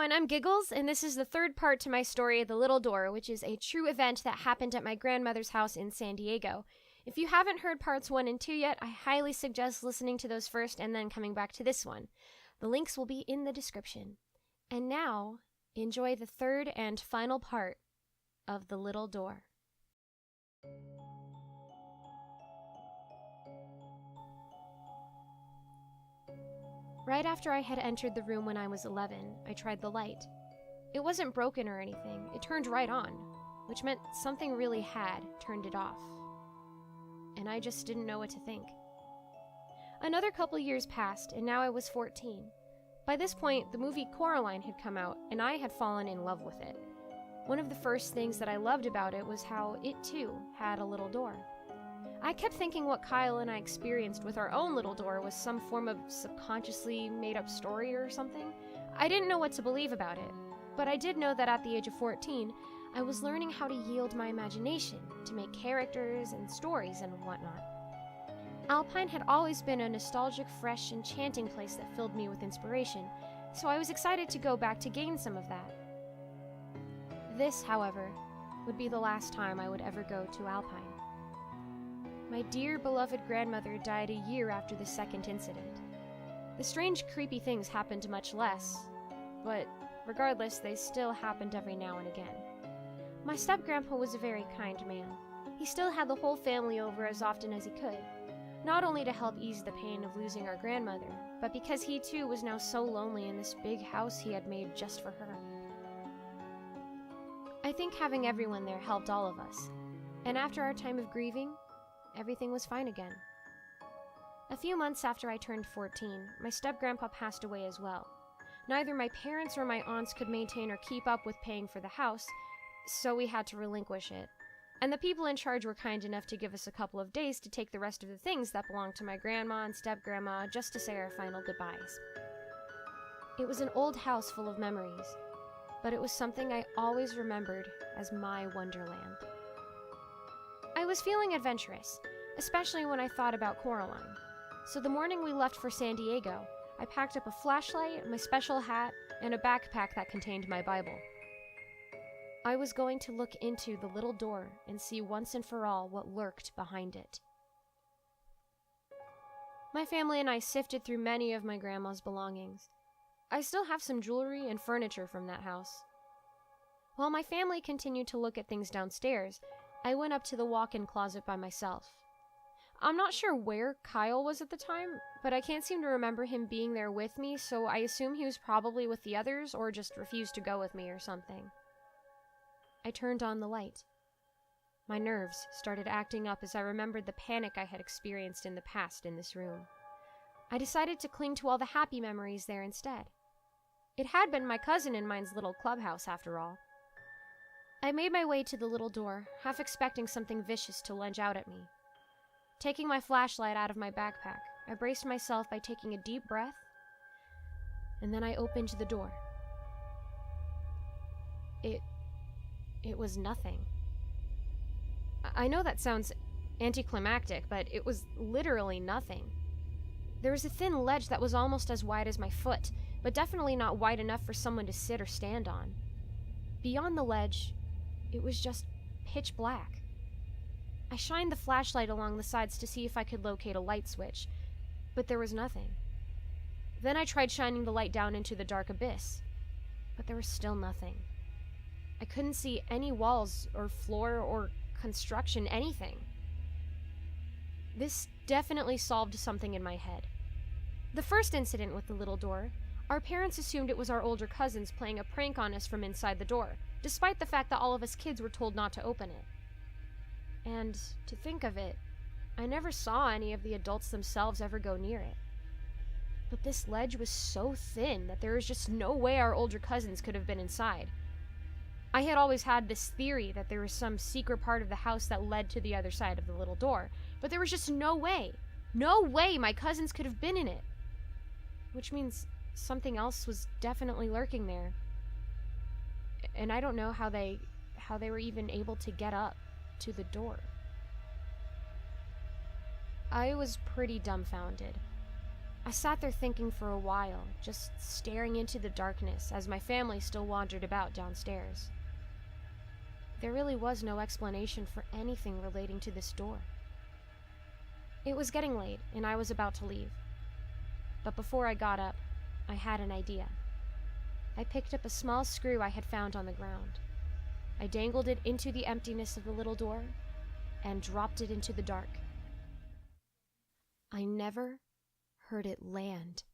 everyone, I'm Giggles, and this is the third part to my story, The Little Door, which is a true event that happened at my grandmother's house in San Diego. If you haven't heard parts 1 and 2 yet, I highly suggest listening to those first and then coming back to this one. The links will be in the description. And now, enjoy the third and final part of The Little Door. Right after I had entered the room when I was 11, I tried the light. It wasn't broken or anything, it turned right on, which meant something really had turned it off. And I just didn't know what to think. Another couple years passed, and now I was 14. By this point, the movie Coraline had come out, and I had fallen in love with it. One of the first things that I loved about it was how it too had a little door. I kept thinking what Kyle and I experienced with our own little door was some form of subconsciously made-up story or something. I didn't know what to believe about it, but I did know that at the age of 14, I was learning how to yield my imagination to make characters and stories and whatnot. Alpine had always been a nostalgic, fresh, enchanting place that filled me with inspiration, so I was excited to go back to gain some of that. This, however, would be the last time I would ever go to Alpine. My dear beloved grandmother died a year after the second incident. The strange, creepy things happened much less, but regardless, they still happened every now and again. My step-grandpa was a very kind man. He still had the whole family over as often as he could, not only to help ease the pain of losing our grandmother, but because he too was now so lonely in this big house he had made just for her. I think having everyone there helped all of us, and after our time of grieving, everything was fine again. A few months after I turned 14, my step-grandpa passed away as well. Neither my parents or my aunts could maintain or keep up with paying for the house, so we had to relinquish it. And the people in charge were kind enough to give us a couple of days to take the rest of the things that belonged to my grandma and step-grandma just to say our final goodbyes. It was an old house full of memories, but it was something I always remembered as my wonderland. I was feeling adventurous, especially when I thought about Coraline. So the morning we left for San Diego, I packed up a flashlight, my special hat, and a backpack that contained my Bible. I was going to look into the little door and see once and for all what lurked behind it. My family and I sifted through many of my grandma's belongings. I still have some jewelry and furniture from that house. While my family continued to look at things downstairs, I went up to the walk-in closet by myself. I'm not sure where Kyle was at the time, but I can't seem to remember him being there with me, so I assume he was probably with the others or just refused to go with me or something. I turned on the light. My nerves started acting up as I remembered the panic I had experienced in the past in this room. I decided to cling to all the happy memories there instead. It had been my cousin and mine's little clubhouse after all. I made my way to the little door, half expecting something vicious to lunge out at me. Taking my flashlight out of my backpack, I braced myself by taking a deep breath, and then I opened the door. It was nothing. I know that sounds anticlimactic, but it was literally nothing. There was a thin ledge that was almost as wide as my foot, but definitely not wide enough for someone to sit or stand on. Beyond the ledge, it was just pitch black. I shined the flashlight along the sides to see if I could locate a light switch, but there was nothing. Then I tried shining the light down into the dark abyss, but there was still nothing. I couldn't see any walls or floor or construction, anything. This definitely solved something in my head. The first incident with the little door, our parents assumed it was our older cousins playing a prank on us from inside the door, despite the fact that all of us kids were told not to open it. And, to think of it, I never saw any of the adults themselves ever go near it. But this ledge was so thin that there was just no way our older cousins could have been inside. I had always had this theory that there was some secret part of the house that led to the other side of the little door, but there was just no way my cousins could have been in it. Which means something else was definitely lurking there. And I don't know how they were even able to get up to the door. I was pretty dumbfounded. I sat there thinking for a while, just staring into the darkness as my family still wandered about downstairs. There really was no explanation for anything relating to this door. It was getting late, and I was about to leave. But before I got up, I had an idea. I picked up a small screw I had found on the ground. I dangled it into the emptiness of the little door and dropped it into the dark. I never heard it land.